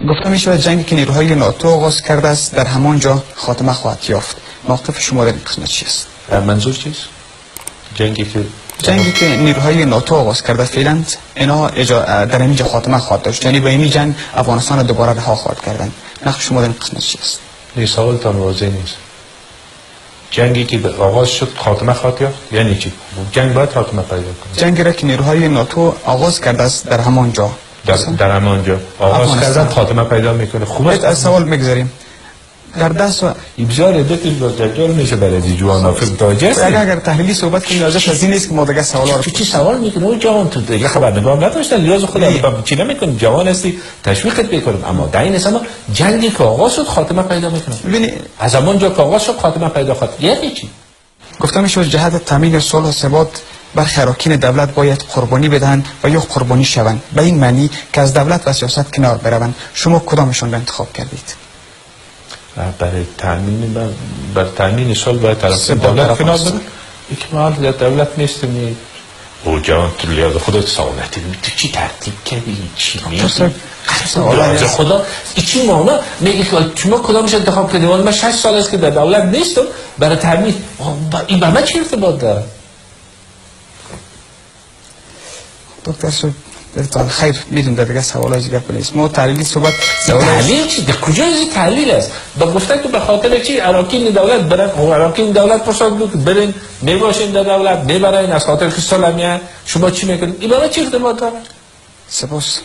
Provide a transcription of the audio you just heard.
گفتم میشه جنگی که نیروهای ناتو آغاز کرده است در همانجا خاتمه خواهد یافت. موقف شما در این قسمت چیست؟ منظور چیست؟ جنگی که نیروهای ناتو آغاز کرده فعلا اینا در اینجا خاتمه خواهد داشت، یعنی با این جنگ افغانستان دوباره رها خواهد کردن. نقش شما در این قسمت چیست؟ سوالتان واضح نیست. جنگی که آغاز شد خاتمه خواهد یافت یعنی چی؟ جنگ باید خاتمه پیدا کنه. جنگی را که نیروهای ناتو آغاز کرده است در همانجا در همانجا آغاز کردن خاتمه پیدا میکنه. خوب است. از سوال میگذاریم در دست و ابزار دکتر با دجال میشه برای جوان فکر داجست. اگر تحلیلی صحبت کنیم لازم از این نیست که ما دیگه سوالا رو چی سوال میکنه او جوان تو دیگه خبرنگار نداشتن لیاز خودم چی نمیکنیم جوان هستی تشویقت میکنیم اما در این اسما جنگی که آغاز شد خاتمه پیدا میکنه. ببینید از همونجا که آغاز شد خاتمه پیدا خواهد یعنی چی؟ گفتم میشه جهت تامین صلح و ثبات برخی اراکین دولت باید قربانی بدهند و یا قربانی شوند، به این معنی که از دولت و سیاست کنار بروند. شما کدامشون را انتخاب کردید؟ برای تامین صلح باید طرف دولت کنار بره. یک محل دولت نیستیم. او جان تو لیاز خودت سوالتی تو چی ترتیب کردی؟ چی میگی؟ لیاز خدا چی مانا میگه که شما کدامش انتخاب کردی؟ من 6 سال است که در دولت نیستم برای تامین این به من چی ارتباط داره؟ دکتر صاحب دلتان خیر میدون دیگه سوالای دیگه نیست. ما تحلیلی صحبت تحلیل چی؟ در کجا این تحلیل است؟ با گفتن که به خاطر چی اراکین دولت برن او اراکین دولت پرساد بود برین میباشین در دولت میبرین از خاطر که سالمیه شما چی میکنید؟ این به من چی ارتباط داره؟ سپاس.